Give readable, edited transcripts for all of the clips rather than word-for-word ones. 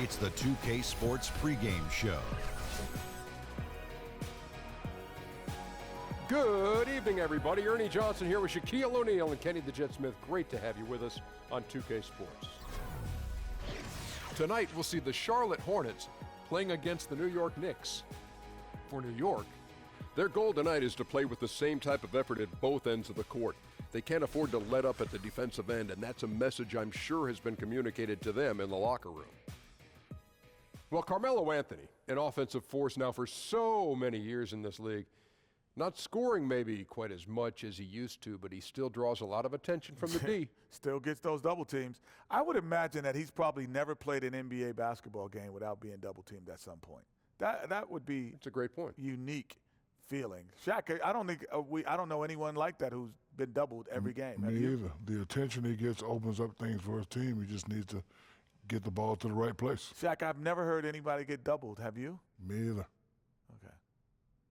It's the 2K Sports pregame show. Good evening, everybody. Ernie Johnson here with Shaquille O'Neal and Kenny the Jet Smith. Great to have you with us on 2K Sports. Tonight, we'll see the Charlotte Hornets playing against the New York Knicks. For New York, their goal tonight is to play with the same type of effort at both ends of the court. They can't afford to let up at the defensive end, and that's a message I'm sure has been communicated to them in the locker room. Well, Carmelo Anthony, an offensive force now for so many years in this league, not scoring maybe quite as much as he used to, but he still draws a lot of attention from the D. Still gets those double teams. I would imagine that he's probably never played an NBA basketball game without being double teamed at some point. That would be That's a great point. Unique feeling. Shaq, I don't know anyone like that who's been doubled every game. Me either. The attention he gets opens up things for his team. He just needs to get the ball to the right place. Shaq, I've never heard anybody get doubled. Have you? Me either. Okay.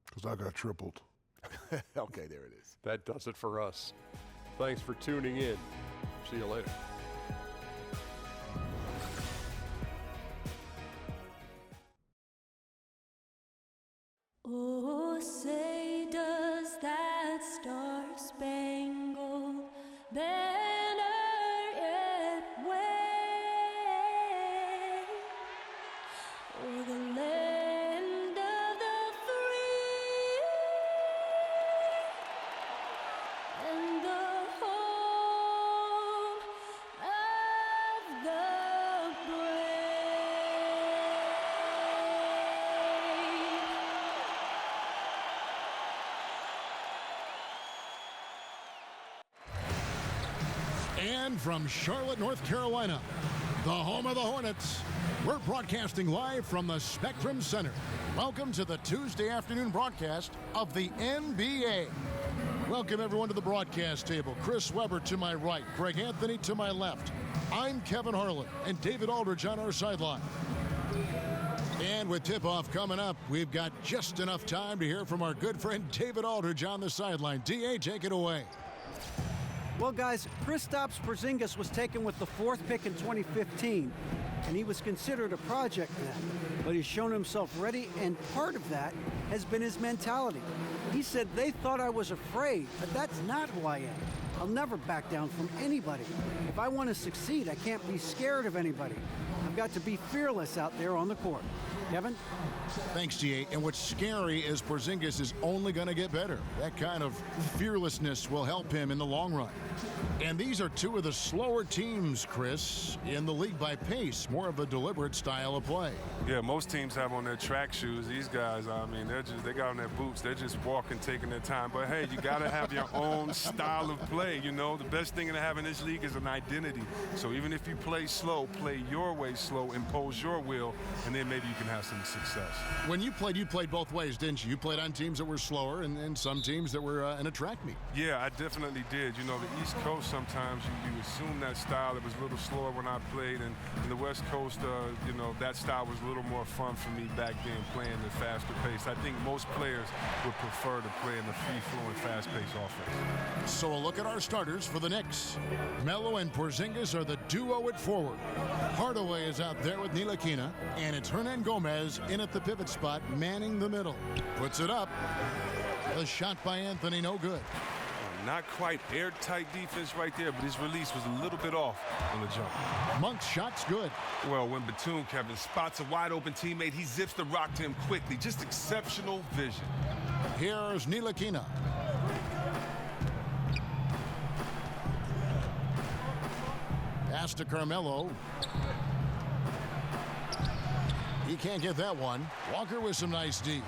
Because I got tripled. Okay, there it is. That does it for us. Thanks for tuning in. See you later. Oh, say does that star-spangled banner yet wave o'er the land of the free and the home of the And from Charlotte, North Carolina, the home of the Hornets, we're broadcasting live from the Spectrum Center. Welcome to the Tuesday afternoon broadcast of the NBA. Welcome, everyone, to the broadcast table. Chris Webber to my right, Greg Anthony to my left. I'm Kevin Harlan, and David Aldridge on our sideline. And with tip-off coming up, we've got just enough time to hear from our good friend David Aldridge on the sideline. D.A., take it away. Well, guys, Kristaps Porzingis was taken with the 4th pick in 2015, and he was considered a project then. But he's shown himself ready, and part of that has been his mentality. He said, they thought I was afraid, but that's not who I am. I'll never back down from anybody. If I want to succeed, I can't be scared of anybody. I've got to be fearless out there on the court. Kevin? Thanks, G.A. And what's scary is Porzingis is only going to get better. That kind of fearlessness will help him in the long run. And these are two of the slower teams, Chris, in the league by pace, more of a deliberate style of play. Yeah, most teams have on their track shoes. These guys, I mean, they got on their boots. They're just walking, taking their time. But, hey, you got to have your own style of play. You know, the best thing to have in this league is an identity. So even if you play slow, play your way slow, impose your will, and then maybe you can have some success. When you played both ways, didn't you? You played on teams that were slower and some teams that were in a track meet. Yeah, I definitely did. You know, the East Coast, sometimes you assume that style. It was a little slower when I played, and in the West Coast, you know, that style was a little more fun for me back then, playing the faster pace. I think most players would prefer to play in the free-flowing, fast-paced offense. So a look at our starters for the Knicks. Melo and Porzingis are the duo at forward. Hardaway is out there with Ntilikina, and it's Hernan Gomez in at the pivot spot, manning the middle. Puts it up. The shot by Anthony, no good. Not quite airtight defense right there, but his release was a little bit off on the jump. Monk's shot's good. Well, when Batum, Kevin, spots a wide-open teammate, he zips the rock to him quickly. Just exceptional vision. Here's Ntilikina. Pass to Carmelo. He can't get that one. Walker with some nice D.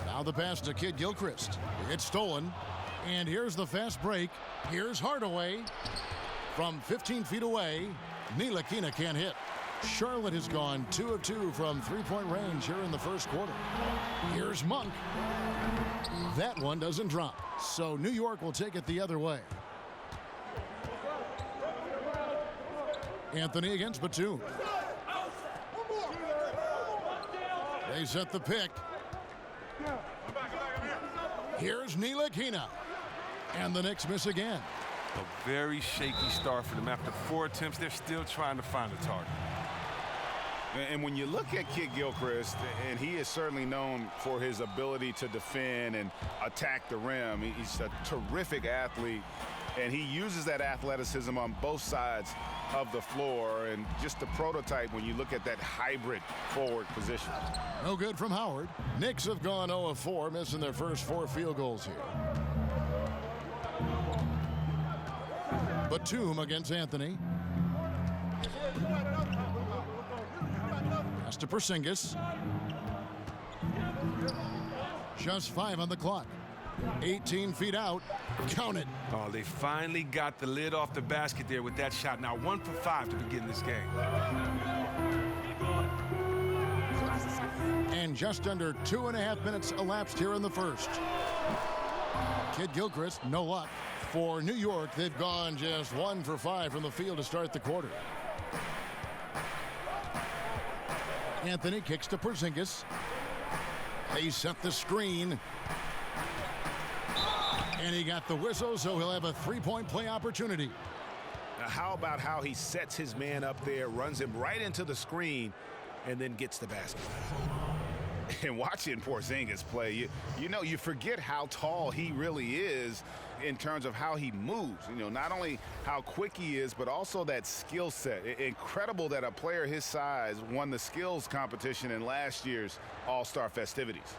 Now the pass to Kid Gilchrist. It's stolen. And here's the fast break. Here's Hardaway. From 15 feet away, Ntilikina can't hit. Charlotte has gone 2 of 2 from three-point range here in the first quarter. Here's Monk. That one doesn't drop. So New York will take it the other way. Anthony against Batum. They set the pick. Here's Ntilikina. And the Knicks miss again. A very shaky start for them. After 4 attempts, they're still trying to find a target. And when you look at Kid Gilchrist, and he is certainly known for his ability to defend and attack the rim. He's a terrific athlete, and he uses that athleticism on both sides of the floor, and just the prototype when you look at that hybrid forward position. No good from Howard. Knicks have gone 0 of 4, missing their first 4 field goals here. Batum against Anthony. Pass to Porzingis. Just 5 on the clock. 18 feet out. Count it. Oh, they finally got the lid off the basket there with that shot. Now 1 for 5 to begin this game. And just under 2.5 minutes elapsed here in the first. Kid Gilchrist, no luck. For New York, they've gone just 1 for 5 from the field to start the quarter. Anthony kicks to Porzingis. They set the screen. And he got the whistle, so he'll have a 3-point play opportunity. Now, how about how he sets his man up there, runs him right into the screen, and then gets the basket? And watching Porzingis play, you forget how tall he really is in terms of how he moves. Not only how quick he is, but also that skill set. Incredible that a player his size won the skills competition in last year's All-Star festivities.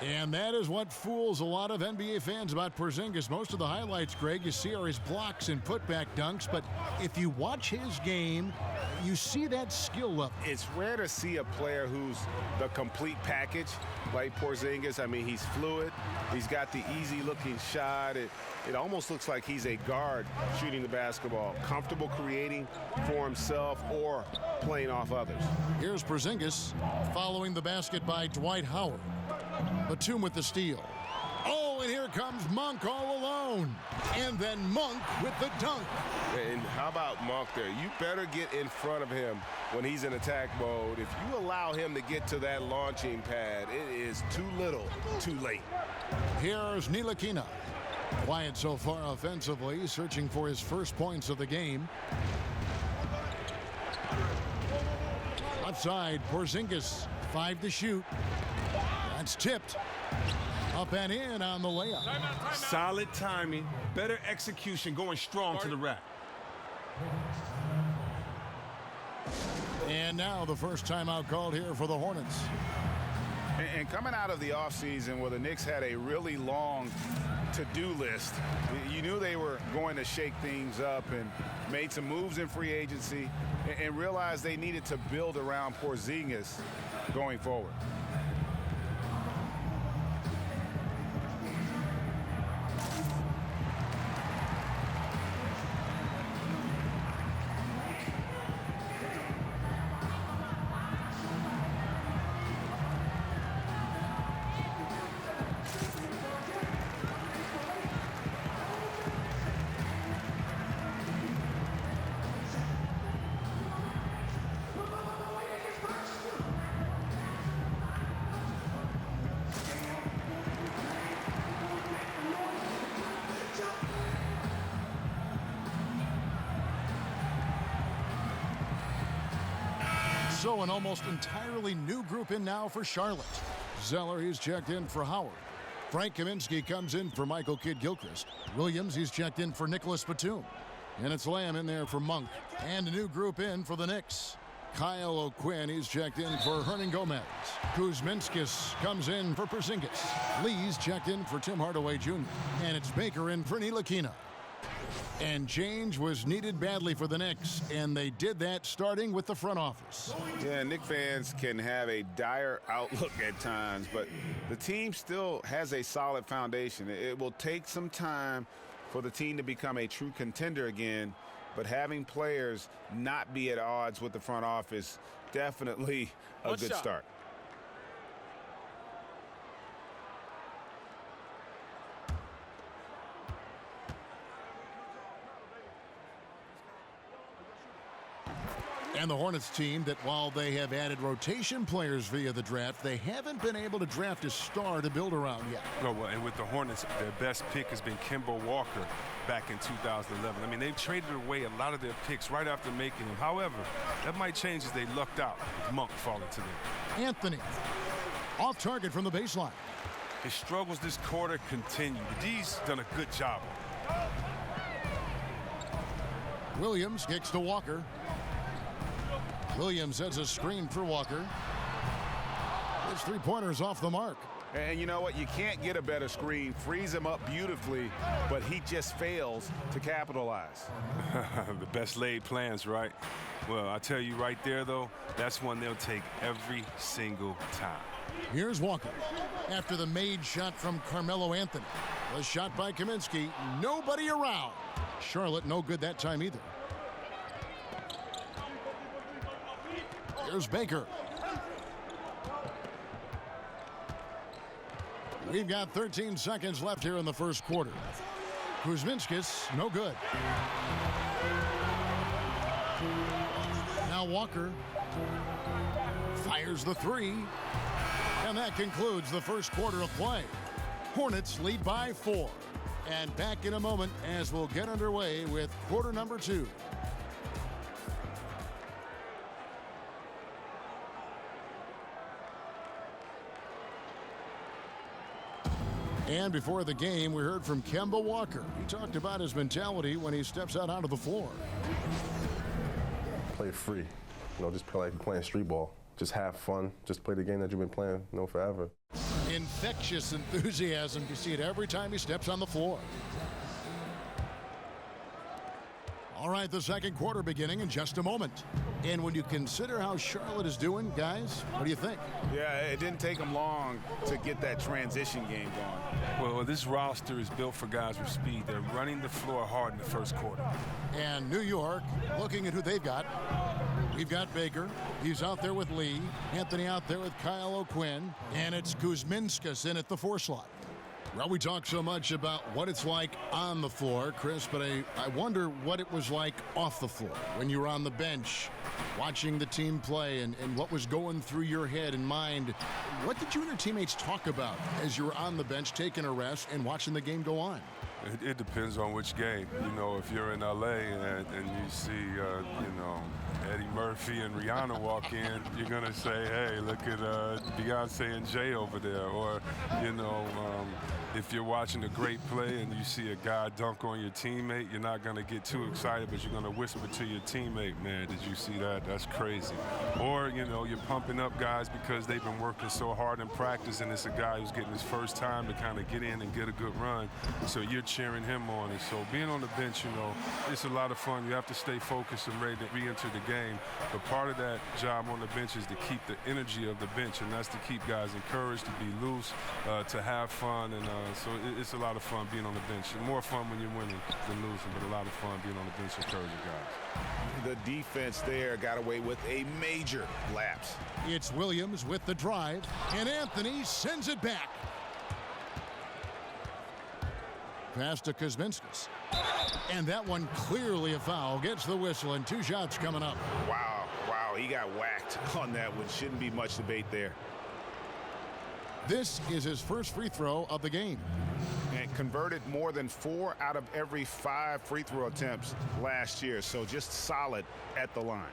And that is what fools a lot of NBA fans about Porzingis. Most of the highlights, Greg, you see are his blocks and putback dunks. But if you watch his game, you see that skill level. It's rare to see a player who's the complete package like Porzingis. I mean, he's fluid. He's got the easy-looking shot. It almost looks like he's a guard shooting the basketball, comfortable creating for himself or playing off others. Here's Porzingis following the basket by Dwight Howard. Batum with the steal. Oh, and here comes Monk all alone. And then Monk with the dunk. And how about Monk there? You better get in front of him when he's in attack mode. If you allow him to get to that launching pad, it is too little, too late. Here's Ntilikina. Quiet so far offensively, searching for his first points of the game. Outside, Porzingis, 5 to shoot. That's tipped. Up and in on the layup. Solid timing, better execution, going strong to the rack. And now the first timeout called here for the Hornets. And coming out of the offseason where the Knicks had a really long to-do list, you knew they were going to shake things up and made some moves in free agency and realized they needed to build around Porzingis going forward. So an almost entirely new group in now for Charlotte. Zeller, he's checked in for Howard. Frank Kaminsky comes in for Michael Kidd-Gilchrist. Williams, he's checked in for Nicholas Batum. And it's Lamb in there for Monk. And a new group in for the Knicks. Kyle O'Quinn, he's checked in for Hernan Gomez. Kuzminskis comes in for Porzingis. Lee's checked in for Tim Hardaway Jr. And it's Baker in for Ntilikina. And change was needed badly for the Knicks, and they did that starting with the front office. Yeah, Knicks fans can have a dire outlook at times, but the team still has a solid foundation. It will take some time for the team to become a true contender again, but having players not be at odds with the front office, definitely a good start. And the Hornets team that while they have added rotation players via the draft, they haven't been able to draft a star to build around yet. Oh, well, and with the Hornets, their best pick has been Kemba Walker back in 2011. I mean, they've traded away a lot of their picks right after making them. However, that might change as they lucked out with Monk falling to them. Anthony, off target from the baseline. His struggles this quarter continue. The D's done a good job. Williams kicks to Walker. Williams sets a screen for Walker. His three-pointers off the mark. And you know what? You can't get a better screen. Frees him up beautifully, but he just fails to capitalize. The best laid plans, right? Well, I tell you right there, though, that's one they'll take every single time. Here's Walker. After the made shot from Carmelo Anthony. The shot by Kaminsky. Nobody around. Charlotte no good that time either. Here's Baker. We've got 13 seconds left here in the first quarter. Kuzminskis, no good. Now Walker fires the three. And that concludes the first quarter of play. Hornets lead by 4. And back in a moment as we'll get underway with quarter number 2. And before the game, we heard from Kemba Walker. He talked about his mentality when he steps out onto the floor. Play free. Just play like you're playing street ball. Just have fun. Just play the game that you've been playing, forever. Infectious enthusiasm. You see it every time he steps on the floor. All right, the second quarter beginning in just a moment. And when you consider how Charlotte is doing, guys, what do you think? Yeah, it didn't take them long to get that transition game going. Well, this roster is built for guys with speed. They're running the floor hard in the first quarter. And New York, looking at who they've got. We've got Baker. He's out there with Lee. Anthony out there with Kyle O'Quinn. And it's Kuzminskas in at the 4 slot. Well, we talk so much about what it's like on the floor, Chris, but I wonder what it was like off the floor when you were on the bench watching the team play and what was going through your head and mind. What did you and your teammates talk about as you were on the bench taking a rest and watching the game go on? It depends on which game. If you're in L.A. and you see, Eddie Murphy and Rihanna walk in, you're going to say, hey, look at Beyonce and Jay over there. Or, if you're watching a great play and you see a guy dunk on your teammate, you're not going to get too excited, but you're going to whisper to your teammate, man, did you see that? That's crazy. Or, you're pumping up guys because they've been working so hard in practice, and it's a guy who's getting his first time to kind of get in and get a good run. So you're cheering him on. And so being on the bench, it's a lot of fun. You have to stay focused and ready to re-enter the game. But part of that job on the bench is to keep the energy of the bench, and that's to keep guys encouraged, to be loose, to have fun. And so it's a lot of fun being on the bench. More fun when you're winning than losing, but a lot of fun being on the bench encouraging guys. The defense there got away with a major lapse. It's Williams with the drive, and Anthony sends it back. Pass to Kuzminskas. And that one clearly a foul. Gets the whistle, and 2 shots coming up. Wow, he got whacked on that one. Shouldn't be much debate there. This is his first free throw of the game. And converted more than 4 out of every 5 free throw attempts last year. So just solid at the line.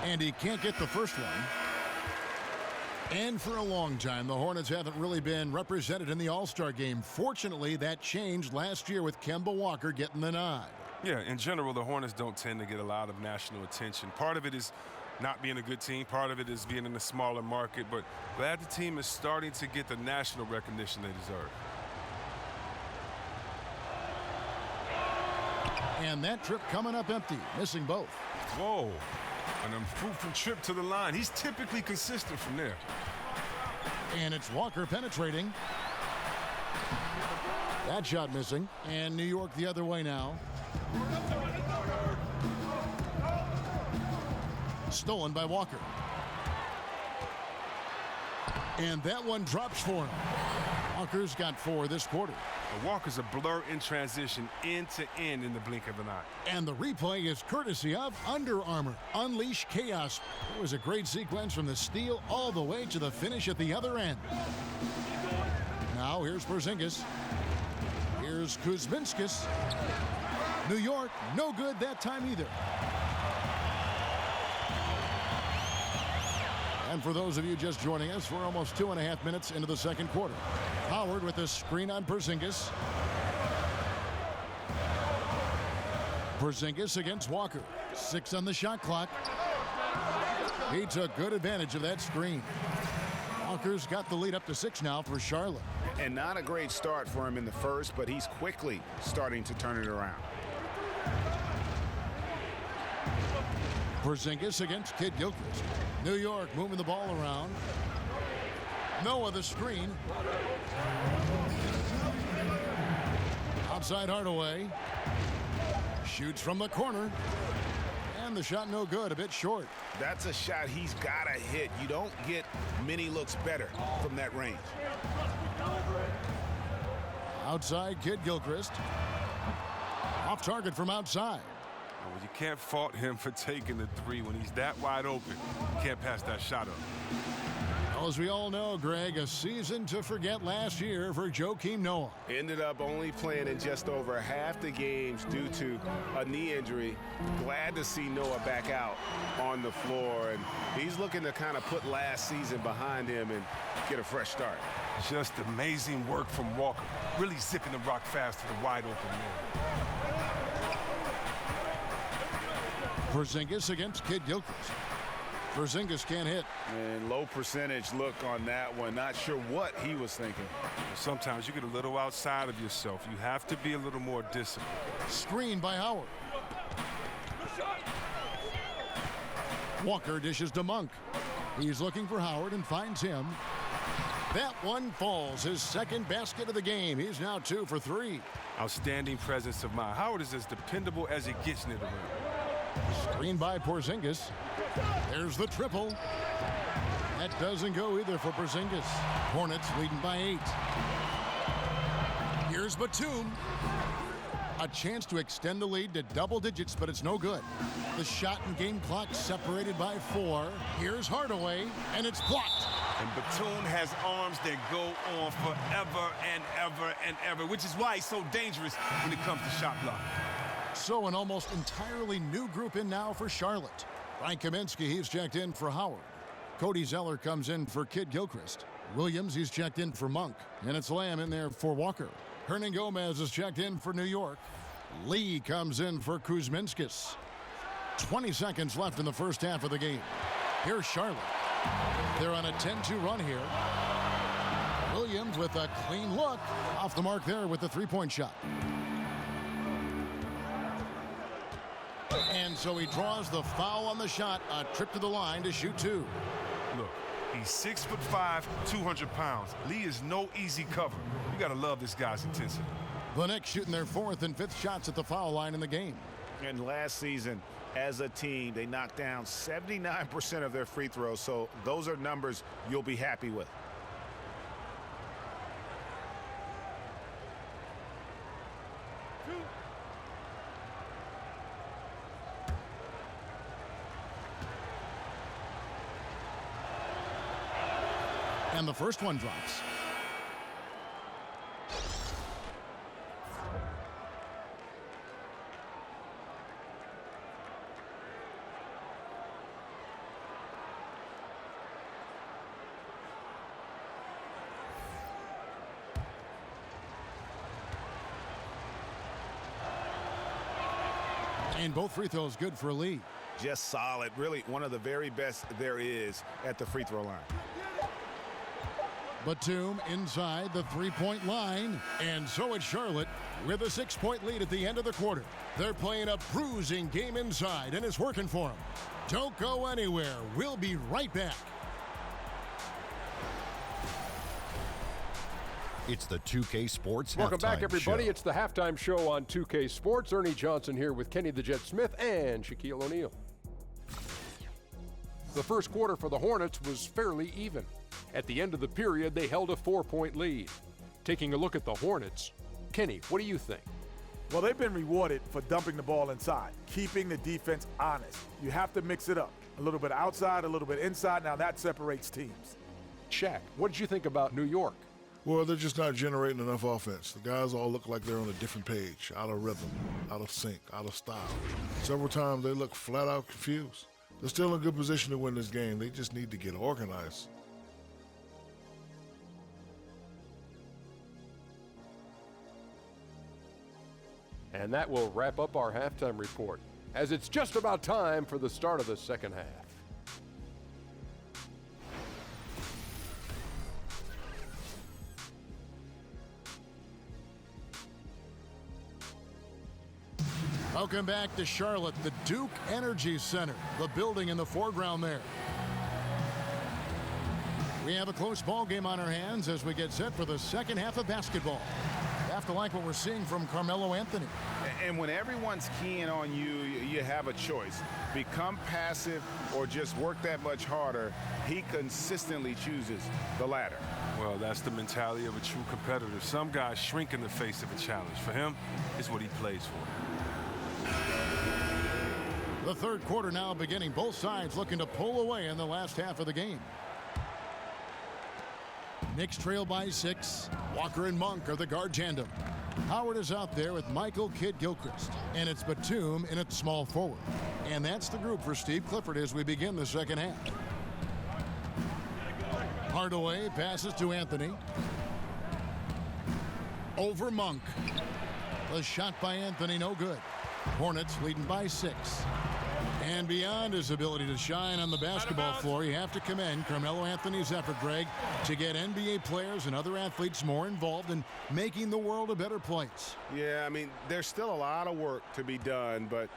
And he can't get the first one. And for a long time, the Hornets haven't really been represented in the All-Star game. Fortunately, that changed last year with Kemba Walker getting the nod. Yeah, in general, the Hornets don't tend to get a lot of national attention. Part of it is not being a good team. Part of it is being in a smaller market. But glad the team is starting to get the national recognition they deserve. And that trip coming up empty, missing both. Whoa. An improved trip to the line. He's typically consistent from there. And it's Walker penetrating. That shot missing. And New York the other way now. Stolen by Walker. And that one drops for him. Walker's got 4 this quarter. Walker's a blur in transition, end to end in the blink of an eye. And the replay is courtesy of Under Armour. Unleash chaos. It was a great sequence from the steal all the way to the finish at the other end. Now here's Porzingis. Here's Kuzminskis. New York, no good that time either. And for those of you just joining us, we're almost 2.5 minutes into the second quarter. Howard with a screen on Porzingis. Porzingis against Walker. 6 on the shot clock. He took good advantage of that screen. Walker's got the lead up to 6 now for Charlotte. And not a great start for him in the first, but he's quickly starting to turn it around. Porzingis against Kid Gilchrist. New York moving the ball around. Noah the screen. Outside Hardaway. Shoots from the corner. And the shot no good, a bit short. That's a shot he's got to hit. You don't get many looks better from that range. Outside Kid Gilchrist. Off target from outside. Well, you can't fault him for taking the 3 when he's that wide open. You can't pass that shot up. Well, as we all know, Greg, a season to forget last year for Joakim Noah. Ended up only playing in just over half the games due to a knee injury. Glad to see Noah back out on the floor, and he's looking to kind of put last season behind him and get a fresh start. Just amazing work from Walker. Really zipping the rock fast to the wide open man. Porzingis against Kid Gilchrist. Porzingis can't hit. And low percentage look on that one. Not sure what he was thinking. Sometimes you get a little outside of yourself. You have to be a little more disciplined. Screen by Howard. Walker dishes to Monk. He's looking for Howard and finds him. That one falls. His second basket of the game. He's now 2 for 3. Outstanding presence of mind. Howard is as dependable as it gets near the rim. Screen by Porzingis. There's the triple. That doesn't go either for Porzingis. Hornets leading by 8. Here's Batum. A chance to extend the lead to double digits, but it's no good. The shot and game clock separated by 4. Here's Hardaway, and it's blocked. And Batum has arms that go on forever and ever and ever, which is why he's so dangerous when it comes to shot block. So an almost entirely new group in now for Charlotte. Frank Kaminsky, he's checked in for Howard. Cody Zeller comes in for Kid Gilchrist. Williams, he's checked in for Monk. And it's Lamb in there for Walker. Hernan Gomez is checked in for New York. Lee comes in for Kuzminskis. 20 seconds left in the first half of the game. Here's Charlotte. They're on a 10-2 run here. Williams with a clean look. Off the mark there with the three-point shot. And so he draws the foul on the shot. A trip to the line to shoot 2. Look, he's 6'5", 200 pounds. Lee is no easy cover. You got to love this guy's intensity. The Knicks shooting their 4th and 5th shots at the foul line in the game. And last season, as a team, they knocked down 79% of their free throws. So those are numbers you'll be happy with. And the first one drops. And both free throws good for Lee. Just solid. Really one of the very best there is at the free throw line. Batum inside the three-point line. And so it's Charlotte with a 6-point lead at the end of the quarter. They're playing a bruising game inside, and it's working for them. Don't go anywhere. We'll be right back. It's the 2K Sports Welcome back, Halftime everybody. Show. It's the halftime show on 2K Sports. Ernie Johnson here with Kenny the Jet Smith and Shaquille O'Neal. The first quarter for the Hornets was fairly even. At the end of the period, they held a 4-point lead. Taking a look at the Hornets, Kenny, what do you think? Well, they've been rewarded for dumping the ball inside, keeping the defense honest. You have to mix it up. A little bit outside, a little bit inside. Now that separates teams. Shaq, what did you think about New York? Well, they're just not generating enough offense. The guys all look like they're on a different page, out of rhythm, out of sync, out of style. Several times they look flat out confused. They're still in good position to win this game. They just need to get organized. And that will wrap up our halftime report, as it's just about time for the start of the second half. Welcome back to Charlotte, the Duke Energy Center, the building in the foreground there. We have a close ball game on our hands as we get set for the second half of basketball. You have to like what we're seeing from Carmelo Anthony. And when everyone's keying on you, you have a choice. Become passive or just work that much harder. He consistently chooses the latter. Well, that's the mentality of a true competitor. Some guys shrink in the face of a challenge. For him, it's what he plays for. The third quarter now beginning. Both sides looking to pull away in the last half of the game. Knicks trail by 6. Walker and Monk are the guard tandem. Howard is out there with Michael Kidd-Gilchrist. And it's Batum in at small forward. And that's the group for Steve Clifford as we begin the second half. Hardaway passes to Anthony. Over Monk. The shot by Anthony, no good. Hornets leading by 6. And beyond his ability to shine on the basketball floor, you have to commend Carmelo Anthony's effort, Greg, to get NBA players and other athletes more involved in making the world a better place. Yeah, I mean, there's still a lot of work to be done, but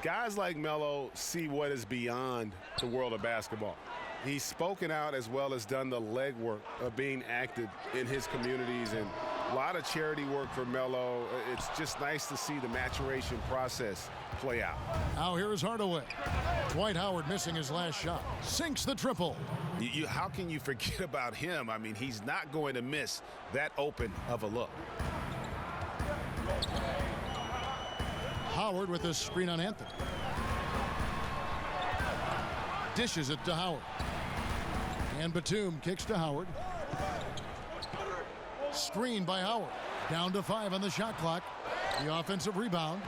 guys like Melo see what is beyond the world of basketball. He's spoken out as well as done the legwork of being active in his communities, and a lot of charity work for Melo. It's just nice to see the maturation process play out. Now here is Hardaway. Dwight Howard missing his last shot. Sinks the triple. How can you forget about him? I mean, he's not going to miss that open of a look. Howard with a screen on Anthony. Dishes it to Howard. And Batum kicks to Howard. Screen by Howard. Down to 5 on the shot clock. The offensive rebound.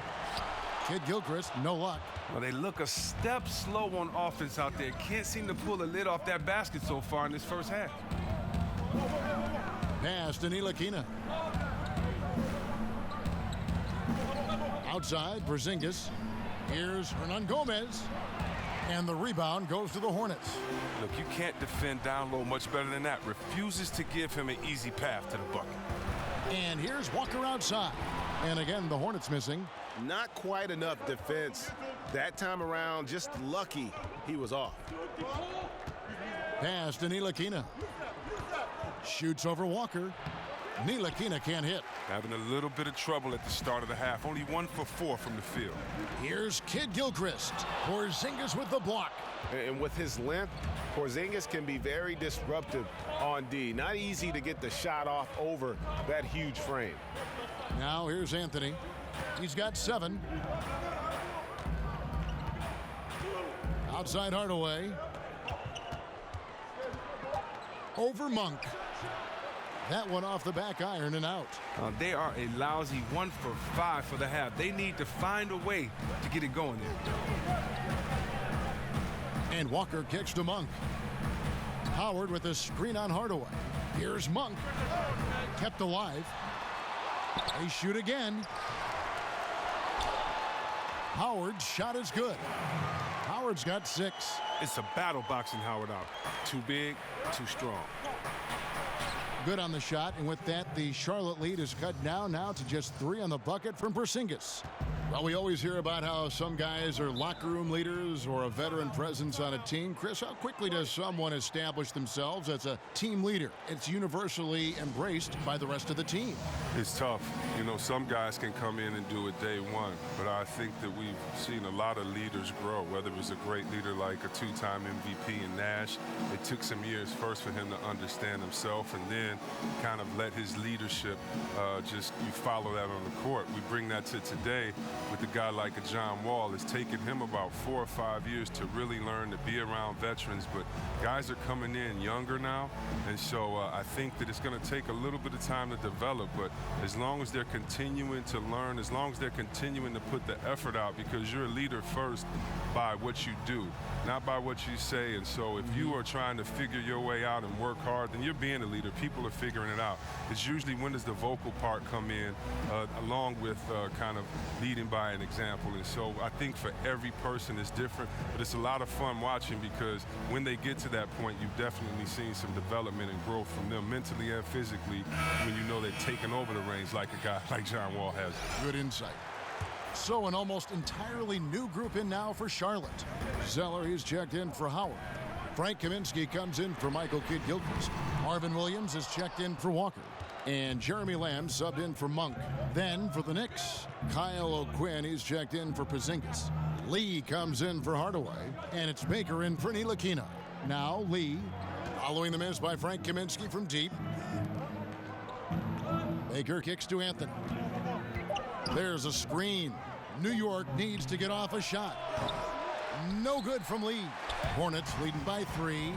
Kidd-Gilchrist, no luck. Well, they look a step slow on offense out there. Can't seem to pull the lid off that basket so far in this first half. Pass to Ntilikina. Outside, Porzingis. Here's Hernangomez. And the rebound goes to the Hornets. Look, you can't defend down low much better than that. Refuses to give him an easy path to the bucket. And here's Walker outside. And again, the Hornets missing. Not quite enough defense that time around. Just lucky he was off. Pass to Ntilikina. Shoots over Walker. Ntilikina can't hit. Having a little bit of trouble at the start of the half. Only 1 for 4 from the field. Here's Kidd-Gilchrist. Porzingis with the block. And with his length, Porzingis can be very disruptive on D. Not easy to get the shot off over that huge frame. Now here's Anthony. He's got 7. Outside Hardaway. Over Monk. That one off the back iron and out. They are a lousy 1 for 5 for the half. They need to find a way to get it going there. And Walker kicks to Monk. Howard with a screen on Hardaway. Here's Monk. Kept alive. They shoot again. Howard's shot is good. Howard's got 6. It's a battle boxing Howard out. Too big, too strong. Good on the shot, and with that, the Charlotte lead is cut down now to just 3 on the bucket from Porzingis. Well, we always hear about how some guys are locker room leaders or a veteran presence on a team. Chris, how quickly does someone establish themselves as a team leader? It's universally embraced by the rest of the team. It's tough. You know, some guys can come in and do it day one, but I think that we've seen a lot of leaders grow, whether it was a great leader like a two-time MVP in Nash. It took some years first for him to understand himself and then kind of let his leadership you follow that on the court. We bring that to today with a guy like a John Wall. It's taken him about 4 or 5 years to really learn to be around veterans, but guys are coming in younger now, and so I think that it's going to take a little bit of time to develop, but as long as they're continuing to learn, as long as they're continuing to put the effort out, because you're a leader first by what you do, not by what you say, and so if you are trying to figure your way out and work hard, then you're being a leader. People are figuring it out. It's usually when does the vocal part come in along with kind of leading by an example, and so I think for every person it's different, but it's a lot of fun watching because when they get to that point, you've definitely seen some development and growth from them mentally and physically when you know they've taken over the reins like a guy like John Wall has. Good insight. So an almost entirely new group in now for Charlotte. Zeller, he's checked in for Howard. Frank Kaminsky comes in for Michael Kidd-Gilchrist. Marvin Williams is checked in for Walker. And Jeremy Lamb subbed in for Monk. Then for the Knicks, Kyle O'Quinn, he's checked in for Porzingis. Lee comes in for Hardaway. And it's Baker in for Ntilikina. Now Lee, following the miss by Frank Kaminsky from deep. Baker kicks to Anthony. There's a screen. New York needs to get off a shot. No good from Lee. Hornets leading by 3.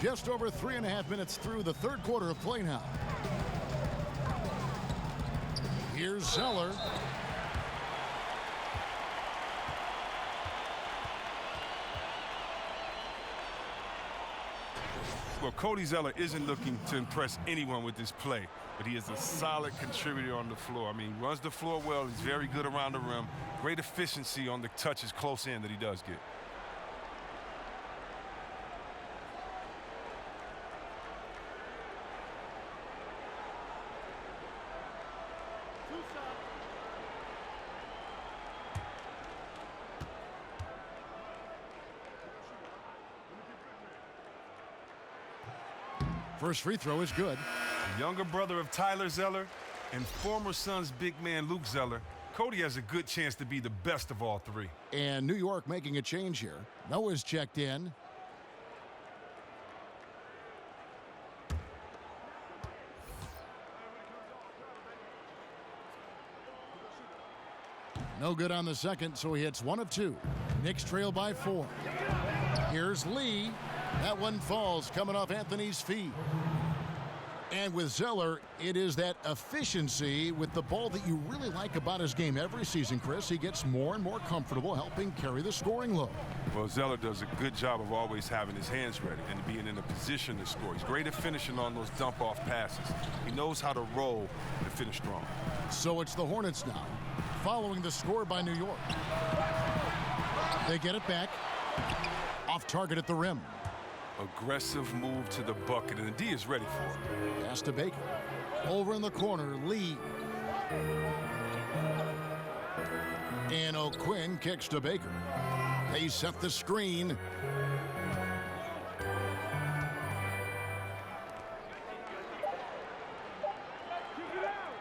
Just over 3.5 minutes through the third quarter of play now. Here's Zeller. Well, Cody Zeller isn't looking to impress anyone with this play, but he is a solid contributor on the floor. I mean, he runs the floor well. He's very good around the rim. Great efficiency on the touches close in that he does get. First free throw is good. Younger brother of Tyler Zeller and former Suns big man Luke Zeller, Cody has a good chance to be the best of all three. And New York making a change here. Noah's checked in. No good on the second, so he hits 1 of 2. Knicks trail by 4. Here's Lee. That one falls coming off Anthony's feet. And with Zeller, it is that efficiency with the ball that you really like about his game every season, Chris. He gets more and more comfortable helping carry the scoring load. Well, Zeller does a good job of always having his hands ready and being in a position to score. He's great at finishing on those dump-off passes. He knows how to roll and finish strong. So it's the Hornets now, following the score by New York. They get it back. Off target at the rim. Aggressive move to the bucket, and the D is ready for it. Pass to Baker. Over in the corner, Lee. And O'Quinn kicks to Baker. They set the screen.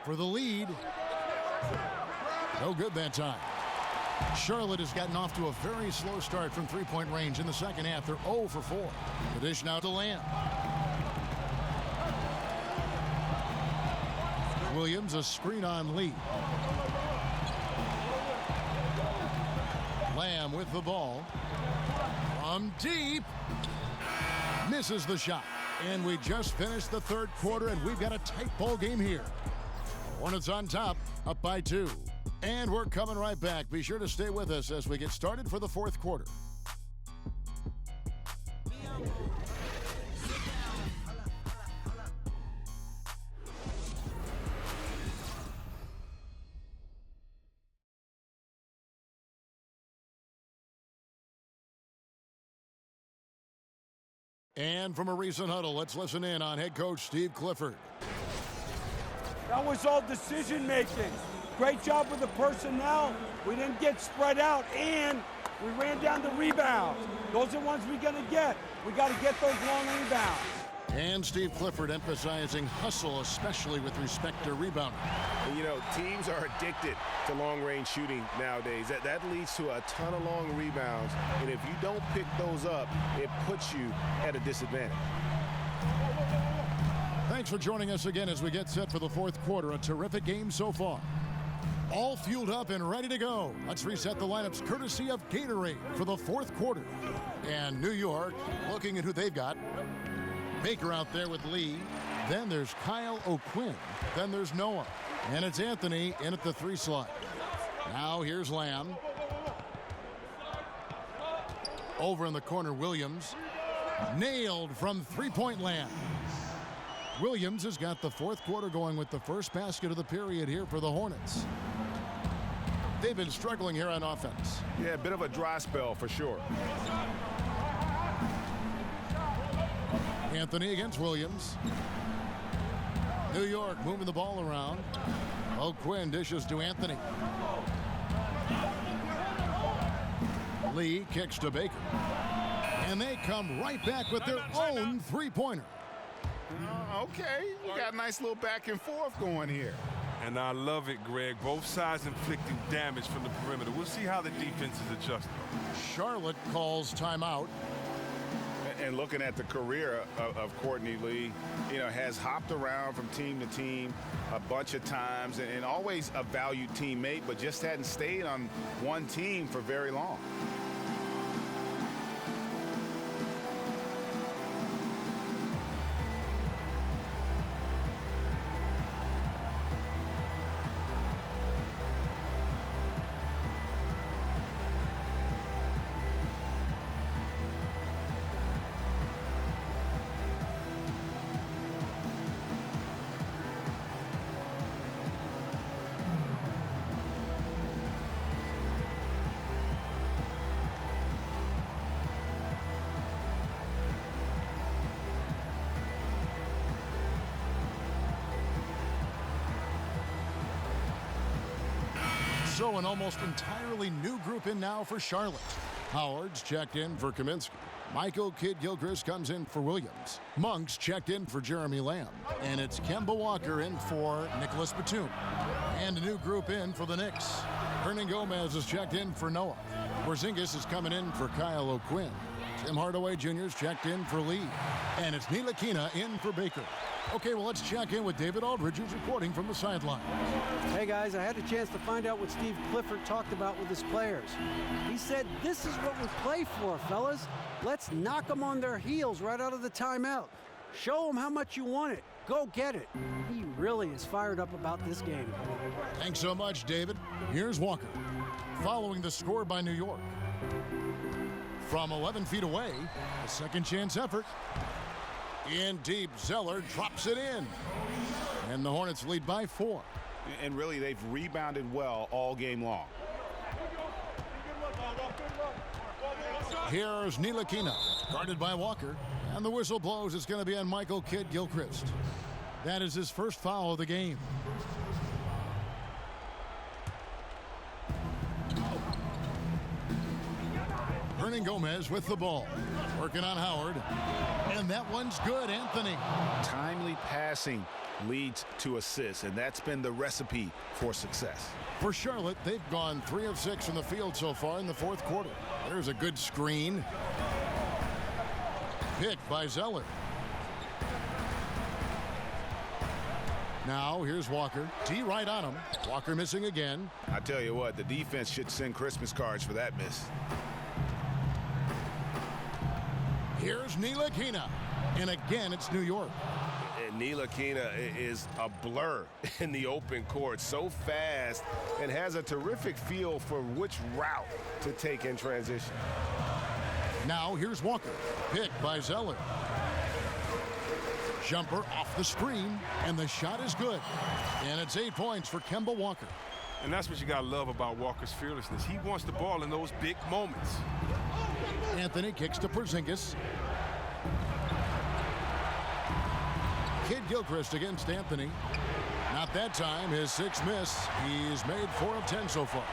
For the lead. No good that time. Charlotte has gotten off to a very slow start from three-point range in the second half. They're 0 for 4. The dish now to Lamb. Williams, a screen on Lee. Lamb with the ball. From deep. Misses the shot. And we just finished the third quarter, and we've got a tight ball game here. Hornets on top, up by 2. And we're coming right back. Be sure to stay with us as we get started for the fourth quarter. And from a recent huddle, let's listen in on head coach Steve Clifford. That was all decision making. Great job with the personnel. We didn't get spread out, and we ran down the rebounds. Those are ones we're going to get. We got to get those long rebounds. And Steve Clifford emphasizing hustle, especially with respect to rebounding. And, you know, teams are addicted to long-range shooting nowadays. That leads to a ton of long rebounds, and if you don't pick those up, it puts you at a disadvantage. Thanks for joining us again as we get set for the fourth quarter. A terrific game so far. All fueled up and ready to go. Let's reset the lineups courtesy of Gatorade for the fourth quarter. And New York looking at who they've got. Baker out there with Lee. Then there's Kyle O'Quinn. Then there's Noah. And it's Anthony in at the 3 slot. Now here's Lamb. Over in the corner, Williams. Nailed from three-point land. Williams has got the fourth quarter going with the first basket of the period here for the Hornets. They've been struggling here on offense. Yeah, a bit of a dry spell for sure. Anthony against Williams. New York moving the ball around. O'Quinn dishes to Anthony. Lee kicks to Baker. And they come right back with their own three-pointer. Okay, we got a nice little back and forth going here. And I love it, Greg. Both sides inflicting damage from the perimeter. We'll see how the defense is adjusting. Charlotte calls timeout. And looking at the career of Courtney Lee, you know, has hopped around from team to team a bunch of times and always a valued teammate, but just hadn't stayed on one team for very long. So an almost entirely new group in now for Charlotte. Howard's checked in for Kaminsky. Michael Kidd-Gilchrist comes in for Williams. Monk's checked in for Jeremy Lamb. And it's Kemba Walker in for Nicholas Batum. And a new group in for the Knicks. Hernan Gomez is checked in for Noah. Porzingis is coming in for Kyle O'Quinn. Tim Hardaway Jr. is checked in for Lee. And it's Ntilikina in for Baker. Okay, well, let's check in with David Aldridge, who's reporting from the sideline. Hey, guys, I had a chance to find out what Steve Clifford talked about with his players. He said, this is what we play for, fellas. Let's knock them on their heels right out of the timeout. Show them how much you want it. Go get it. He really is fired up about this game. Thanks so much, David. Here's Walker. Following the score by New York. From 11 feet away, a second chance effort. In deep, Zeller drops it in. And the Hornets lead by 4. And really, they've rebounded well all game long. Here's Ntilikina, guarded by Walker. And the whistle blows. It's going to be on Michael Kidd-Gilchrist. That is his first foul of the game. Hernan Gomez with the ball. Working on Howard. And that one's good, Anthony. Timely passing leads to assists, and that's been the recipe for success. For Charlotte, they've gone 3 of 6 from the field so far in the fourth quarter. There's a good screen. Picked by Zeller. Now, here's Walker. D right on him. Walker missing again. I tell you what, the defense should send Christmas cards for that miss. Here's Ntilikina. And again, it's New York. And Ntilikina is a blur in the open court. So fast and has a terrific feel for which route to take in transition. Now, here's Walker. Picked by Zeller. Jumper off the screen, and the shot is good. And it's 8 points for Kemba Walker. And that's what you got to love about Walker's fearlessness. He wants the ball in those big moments. Anthony kicks to Porzingis. Kidd-Gilchrist against Anthony. Not that time, his sixth miss. He's made 4 of 10 so far.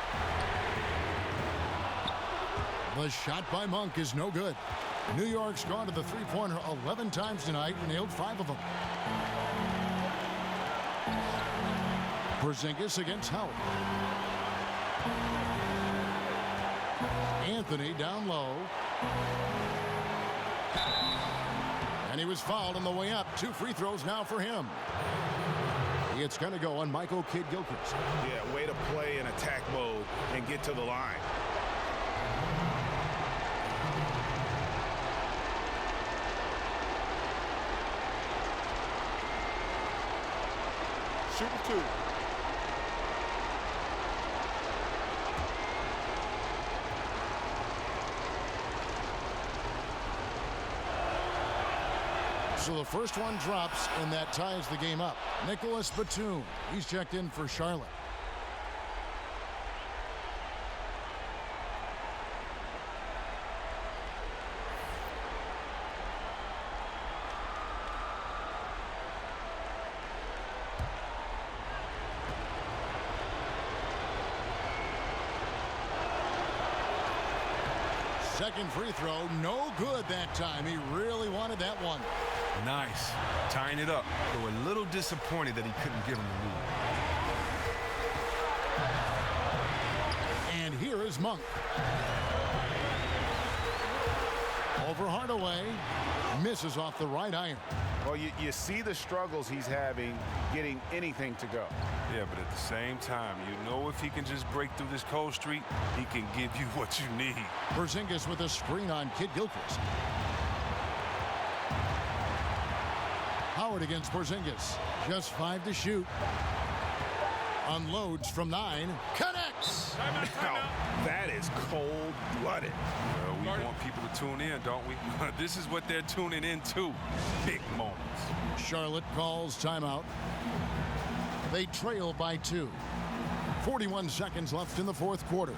The shot by Monk is no good. New York's gone to the three-pointer 11 times tonight and nailed 5 of them. Porzingis against Howard. Anthony down low. And he was fouled on the way up. 2 free throws now for him. It's going to go on Michael Kidd-Gilchrist. Yeah, way to play in attack mode and get to the line. Shooting 2. So the first one drops, and that ties the game up. Nicholas Batum, he's checked in for Charlotte. Second free throw, no good that time. He really wanted that one. Nice. Tying it up. They were a little disappointed that he couldn't give him the lead. And here is Monk. Over Hardaway. Misses off the right iron. Well, you see the struggles he's having getting anything to go. Yeah, but at the same time, you know if he can just break through this cold streak, he can give you what you need. Porzingis with a screen on Kidd-Gilchrist. Howard against Porzingis. Just 5 to shoot. Unloads from 9. Connects! Now, that is cold-blooded. Well, we want people to tune in, don't we? This is what they're tuning into. Big moments. Charlotte calls timeout. They trail by 2. 41 seconds left in the fourth quarter.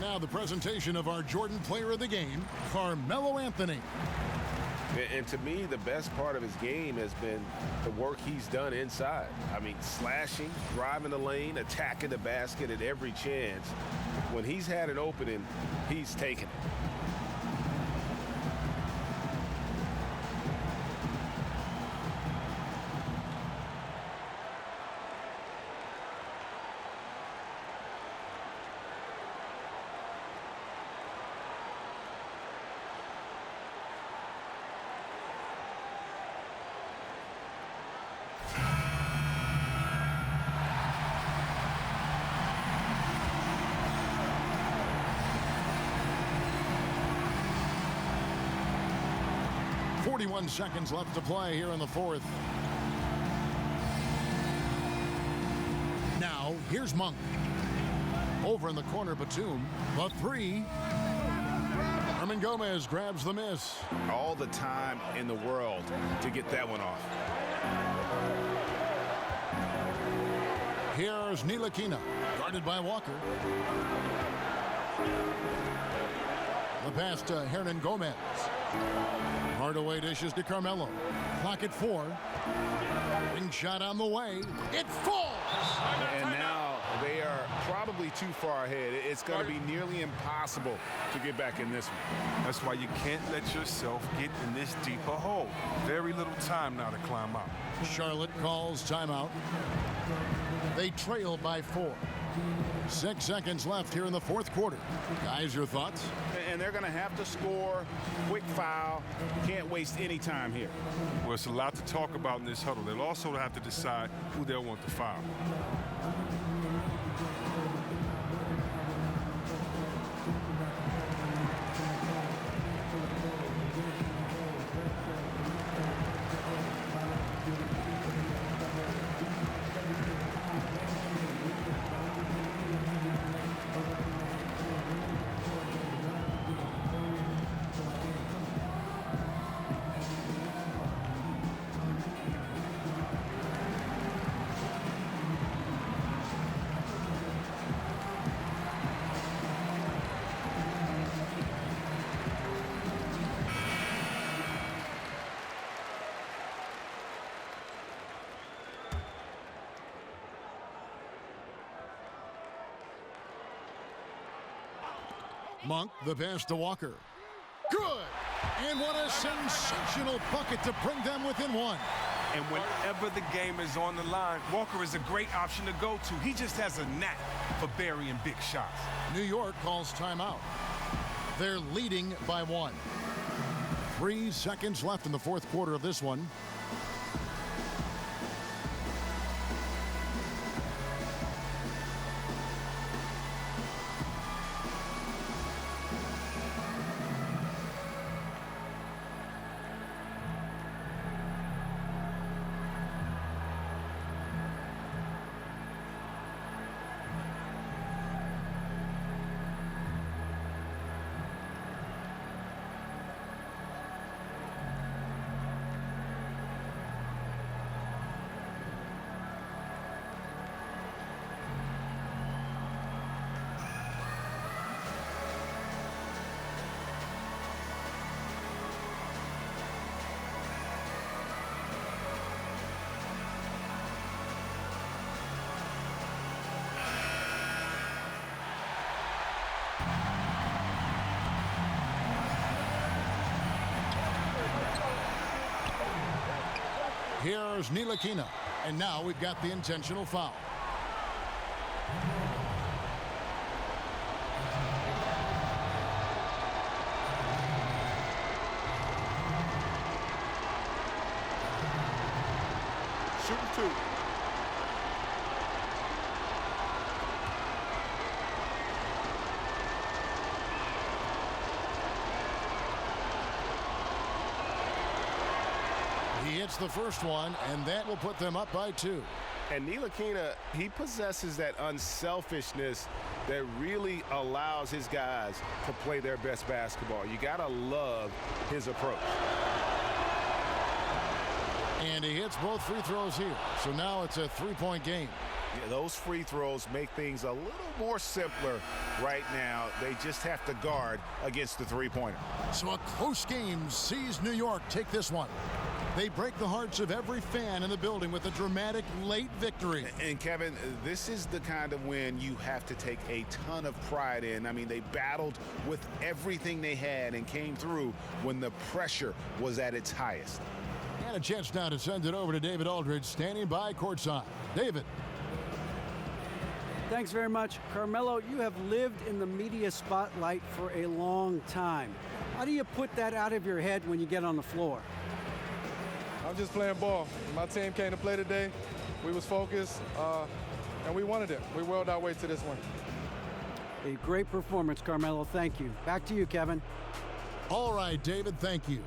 Now the presentation of our Jordan Player of the Game, Carmelo Anthony. And to me, the best part of his game has been the work he's done inside. I mean, slashing, driving the lane, attacking the basket at every chance. When he's had an opening, he's taken it. Seconds left to play here in the fourth. Now, here's Monk. Over in the corner, Batum. The 3. Herman Gomez grabs the miss. All the time in the world to get that one off. Here's Ntilikina, guarded by Walker. The pass to Hernan Gomez. Hardaway dishes to Carmelo. Clock at 4. Ring shot on the way. It falls! And now they are probably too far ahead. It's going to be nearly impossible to get back in this one. That's why you can't let yourself get in this deeper hole. Very little time now to climb out. Charlotte calls timeout. They trail by 4. 6 seconds left here in the fourth quarter. Guys, your thoughts? And they're going to have to score. Quick foul. Can't waste any time here. Well, it's a lot to talk about in this huddle. They'll also have to decide who they'll want to foul. Monk, the pass to Walker. Good! And what a sensational bucket to bring them within one. And whenever the game is on the line, Walker is a great option to go to. He just has a knack for burying big shots. New York calls timeout. They're leading by 1. 3 seconds left in the fourth quarter of this one. Here's Ntilikina, and now we've got the intentional foul. Shooting 2. He hits the first one, and that will put them up by 2. And Ntilikina, he possesses that unselfishness that really allows his guys to play their best basketball. You got to love his approach. And he hits both free throws here. So now it's a 3-point game. Yeah, those free throws make things a little more simpler right now. They just have to guard against the three-pointer. So a close game sees New York take this one. They break the hearts of every fan in the building with a dramatic late victory. And Kevin, this is the kind of win you have to take a ton of pride in. I mean, they battled with everything they had and came through when the pressure was at its highest. And a chance now to send it over to David Aldridge, standing by courtside. David. Thanks very much. Carmelo, you have lived in the media spotlight for a long time. How do you put that out of your head when you get on the floor? I'm just playing ball. My team came to play today. We was focused, and we wanted it. We willed our way to this one. A great performance, Carmelo. Thank you. Back to you, Kevin. All right, David, thank you.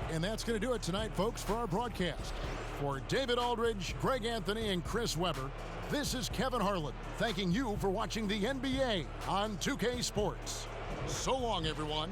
And that's going to do it tonight, folks, for our broadcast. For David Aldridge, Greg Anthony, and Chris Webber, this is Kevin Harlan thanking you for watching the NBA on 2K Sports. So long, everyone.